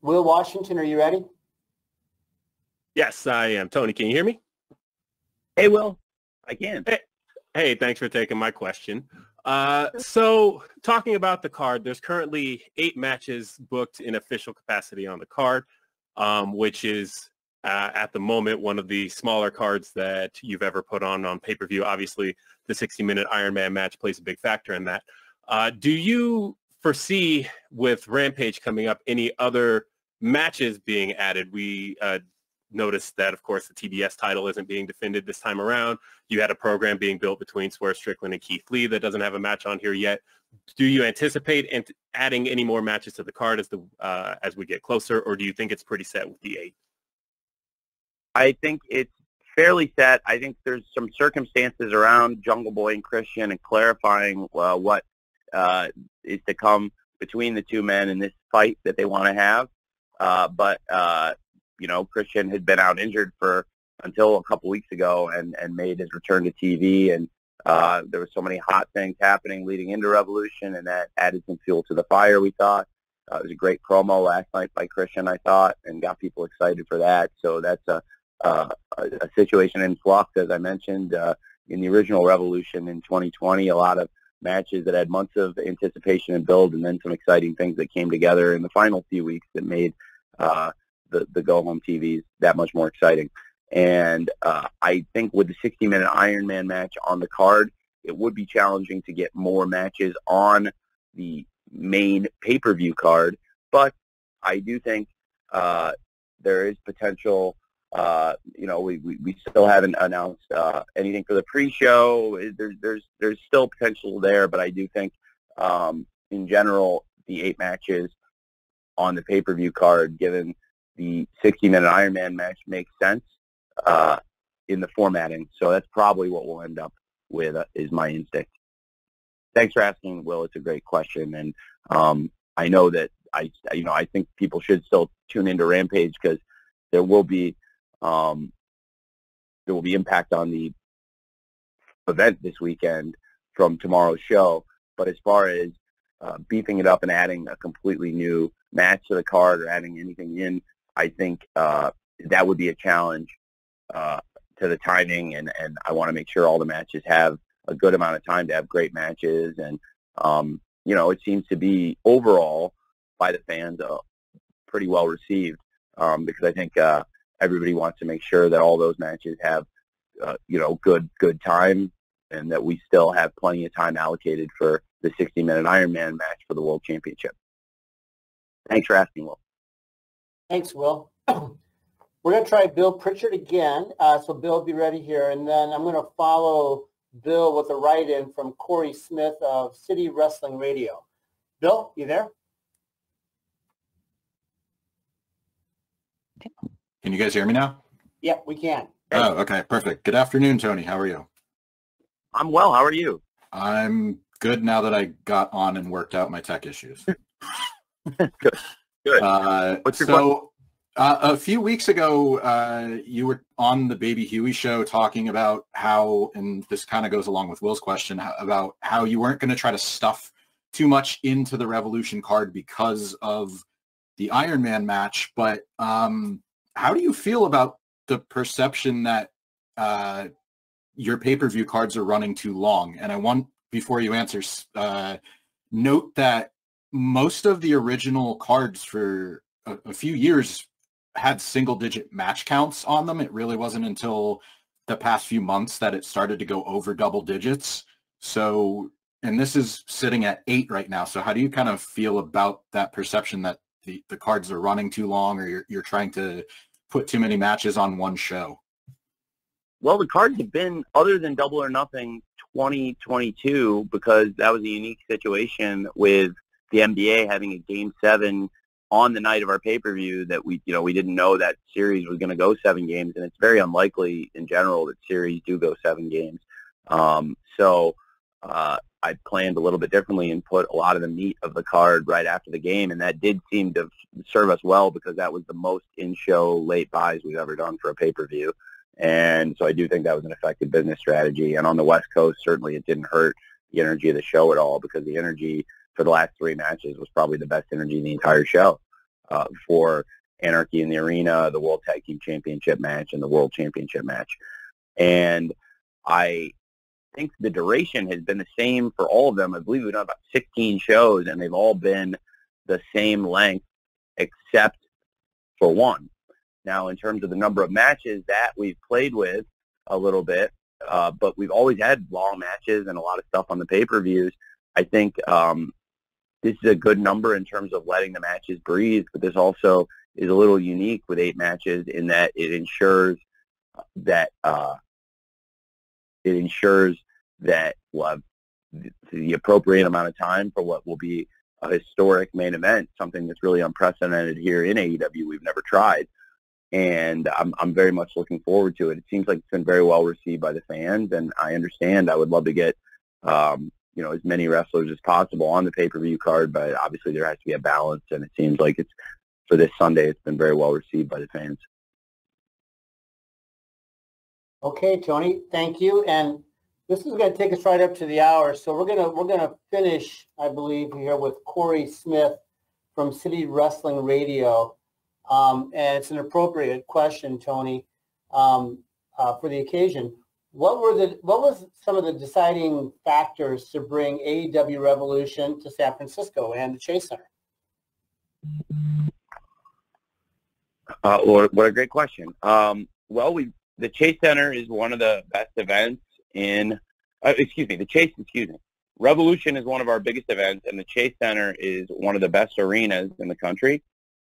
Will Washington, are you ready? Yes, I am. Tony, can you hear me? Hey, Will. I can. Hey, thanks for taking my question. So talking about the card, there's currently 8 matches booked in official capacity on the card, which is at the moment one of the smaller cards that you've ever put on pay-per-view. Obviously, the 60-minute Iron Man match plays a big factor in that. Do you foresee, with Rampage coming up, any other matches being added? We noticed that, of course, the TBS title isn't being defended this time around. You had a program being built between Swerve Strickland and Keith Lee that doesn't have a match on here yet. Do you anticipate adding any more matches to the card as we get closer, or do you think it's pretty set with the 8? I think it's fairly set. I think there's some circumstances around Jungle Boy and Christian and clarifying what is to come between the two men in this fight that they want to have. But you know, Christian had been out injured until a couple weeks ago and made his return to TV. And there were so many hot things happening leading into Revolution, and that added some fuel to the fire, we thought. It was a great promo last night by Christian, I thought, and got people excited for that. So that's a situation in flux, as I mentioned. In the original Revolution in 2020, a lot of matches that had months of anticipation and build, and then some exciting things that came together in the final few weeks that made the go-home TVs that much more exciting. And I think with the 60-minute Iron Man match on the card, it would be challenging to get more matches on the main pay-per-view card. But I do think there is potential. You know, we still haven't announced anything for the pre-show. There's still potential there, but I do think in general the 8 matches on the pay-per-view card, given the 60-minute Iron Man match, makes sense in the formatting. So that's probably what we'll end up with, is my instinct. Thanks for asking, Will. It's a great question, and I know that I think people should still tune into Rampage, because there will be impact on the event this weekend from tomorrow's show. But as far as beefing it up and adding a completely new match to the card or adding anything in, I think that would be a challenge to the timing, and I want to make sure all the matches have a good amount of time to have great matches. And you know, it seems to be overall by the fans pretty well received, because I think everybody wants to make sure that all those matches have you know, good time, and that we still have plenty of time allocated for the 60-minute Ironman match for the World Championship. Thanks for asking, Will. Thanks, Will. We're going to try Bill Pritchard again. So Bill, be ready here. And then I'm going to follow Bill with a write-in from Corey Smith of City Wrestling Radio. Bill, you there? Can you guys hear me now? Yep, we can. Oh, okay, perfect. Good afternoon, Tony. How are you? I'm well. How are you? I'm good now that I got on and worked out my tech issues. Good. What's your question? A few weeks ago, you were on the Baby Huey show talking about how, and this kind of goes along with Will's question, about how you weren't going to try to stuff too much into the Revolution card because of the Iron Man match. But how do you feel about the perception that your pay-per-view cards are running too long? And I want, before you answer, note that most of the original cards for a few years had single-digit match counts on them. It really wasn't until the past few months that it started to go over double digits. So, and this is sitting at 8 right now. So how do you kind of feel about that perception that the cards are running too long, or you're trying to put too many matches on one show? Well, the cards have been, other than Double or Nothing 2022, because that was a unique situation with the NBA having a Game 7 on the night of our pay-per-view, that we didn't know that series was going to go 7 games, and it's very unlikely in general that series do go 7 games. So I planned a little bit differently and put a lot of the meat of the card right after the game, and that did seem to serve us well, because that was the most in-show late buys we've ever done for a pay-per-view. And so I do think that was an effective business strategy. And on the West Coast, certainly it didn't hurt the energy of the show at all, because the energy for the last 3 matches was probably the best energy in the entire show, for Anarchy in the Arena, the World Tag Team Championship match, and the World Championship match. And I think the duration has been the same for all of them. I believe we've done about 16 shows, and they've all been the same length except for one. Now, in terms of the number of matches that we've played with a little bit, but we've always had long matches and a lot of stuff on the pay-per-views. I think this is a good number in terms of letting the matches breathe, but this also is a little unique with 8 matches in that it ensures that we'll have the appropriate amount of time for what will be a historic main event, something that's really unprecedented here in AEW. We've never tried. And I'm very much looking forward to it. It seems like it's been very well received by the fans, and I understand. I would love to get as many wrestlers as possible on the pay-per-view card, but obviously there has to be a balance, and it seems like it's, for this Sunday, it's been very well received by the fans. Okay, Tony, thank you. And this is going to take us right up to the hour, so we're gonna finish, I believe, here with Corey Smith from City Wrestling Radio. And it's an appropriate question, Tony, for the occasion. What was some of the deciding factors to bring AEW Revolution to San Francisco and the Chase Center? What a great question. The Chase Center is one of the best events Revolution is one of our biggest events, and the Chase Center is one of the best arenas in the country.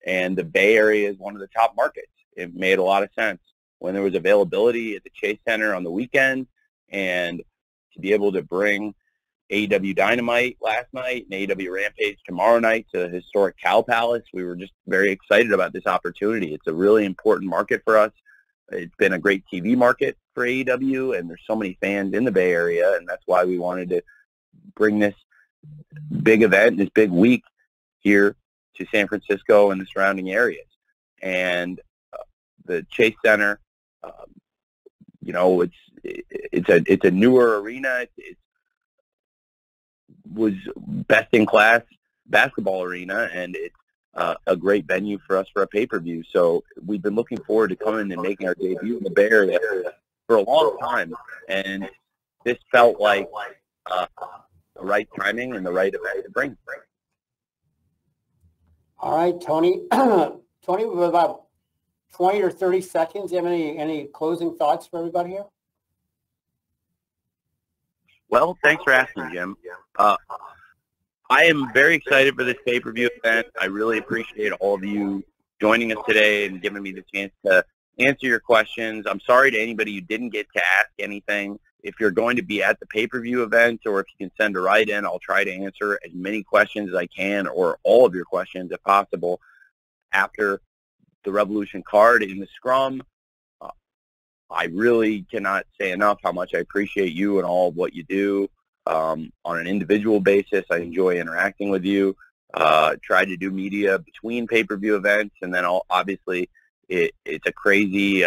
And the Bay Area is one of the top markets. It made a lot of sense when there was availability at the Chase Center on the weekend, and to be able to bring AEW Dynamite last night and AEW Rampage tomorrow night to the historic Cow Palace. We were just very excited about this opportunity. It's a really important market for us. It's been a great TV market for AEW, and there's so many fans in the Bay Area, and that's why we wanted to bring this big event, this big week here to San Francisco and the surrounding areas. And the Chase Center, it's a newer arena. It was best in class basketball arena, and it's a great venue for us for a pay-per-view. So we've been looking forward to coming and making our debut in the Bay Area for a long time, and this felt like the right timing and the right event to bring. All right, Tony. Tony, with about 20 or 30 seconds, do you have any closing thoughts for everybody here? Well, thanks for asking, Jim. I am very excited for this pay-per-view event. I really appreciate all of you joining us today and giving me the chance to answer your questions. I'm sorry to anybody who didn't get to ask anything. If you're going to be at the pay-per-view event, or if you can send a write-in, I'll try to answer as many questions as I can, or all of your questions if possible, after the Revolution card in the scrum. I really cannot say enough how much I appreciate you and all of what you do. On an individual basis, I enjoy interacting with you. Try to do media between pay-per-view events, and then obviously it's a crazy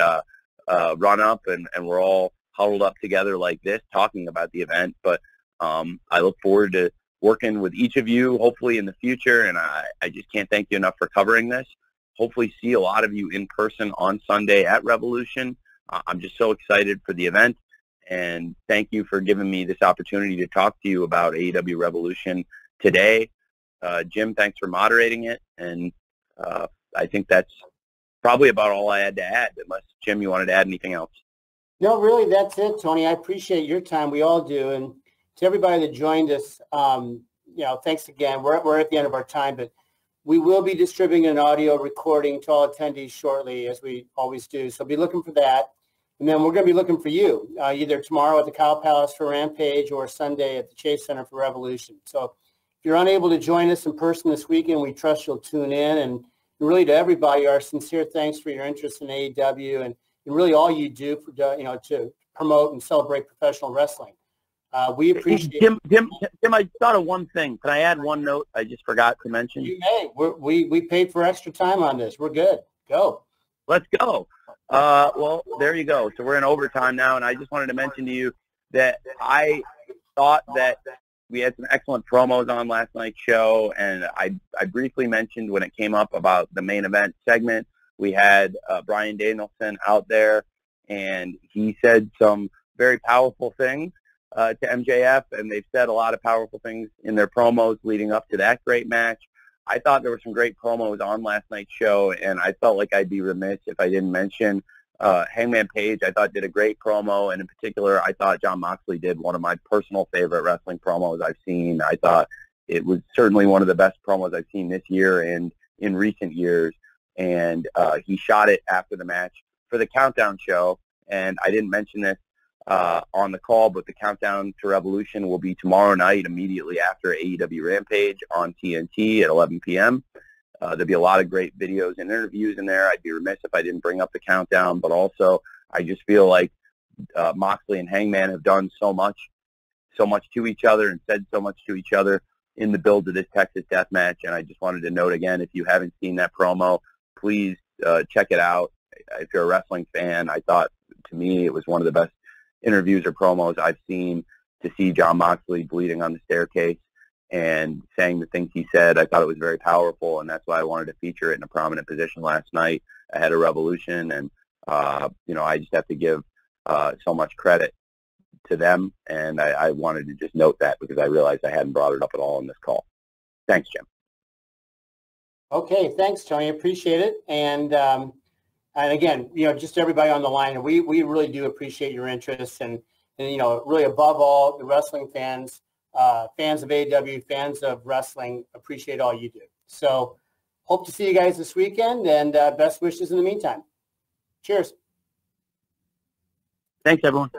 run-up, and we're all huddled up together like this talking about the event. But I look forward to working with each of you, hopefully in the future, and I just can't thank you enough for covering this. Hopefully see a lot of you in person on Sunday at Revolution. I'm just so excited for the event. And thank you for giving me this opportunity to talk to you about AEW Revolution today. Jim, thanks for moderating it. And I think that's probably about all I had to add, unless, Jim, you wanted to add anything else. No, really, that's it, Tony. I appreciate your time. We all do. And to everybody that joined us, thanks again. We're at the end of our time, but we will be distributing an audio recording to all attendees shortly, as we always do. So be looking for that. And then we're going to be looking for you, either tomorrow at the Cow Palace for Rampage or Sunday at the Chase Center for Revolution. So if you're unable to join us in person this weekend, we trust you'll tune in. And really, to everybody, our sincere thanks for your interest in AEW and really all you do for, to promote and celebrate professional wrestling. We appreciate Jim, I thought of one thing. Can I add one note I just forgot to mention? You may. We paid for extra time on this. We're good. Go. Let's go. Well, there you go. So we're in overtime now, and I just wanted to mention to you that I thought that we had some excellent promos on last night's show, and I briefly mentioned when it came up about the main event segment. We had Bryan Danielson out there, and he said some very powerful things to MJF, and they've said a lot of powerful things in their promos leading up to that great match. I thought there were some great promos on last night's show, and I felt like I'd be remiss if I didn't mention Hangman Page. I thought did a great promo, and in particular, I thought Jon Moxley did one of my personal favorite wrestling promos I've seen. I thought it was certainly one of the best promos I've seen this year and in recent years, and he shot it after the match for the Countdown show, and I didn't mention this on the call, but the Countdown to Revolution will be tomorrow night immediately after AEW Rampage on TNT at 11 p.m. There'll be a lot of great videos and interviews in there. I'd be remiss if I didn't bring up the Countdown, but also I just feel like Moxley and Hangman have done so much to each other and said so much to each other in the build to this Texas Death Match, and I just wanted to note again, if you haven't seen that promo, please check it out. If you're a wrestling fan, I thought, to me, it was one of the best interviews or promos I've seen. To see Jon Moxley bleeding on the staircase and saying the things he said, I thought it was very powerful, and that's why I wanted to feature it in a prominent position last night ahead of Revolution. And I just have to give so much credit to them, and I wanted to just note that because I realized I hadn't brought it up at all in this call. Thanks, Jim. Okay, thanks, Tony. Appreciate it. And again, just everybody on the line, we really do appreciate your interest, and really above all, the wrestling fans, fans of AEW, fans of wrestling, appreciate all you do. So hope to see you guys this weekend, and best wishes in the meantime. Cheers. Thanks, everyone.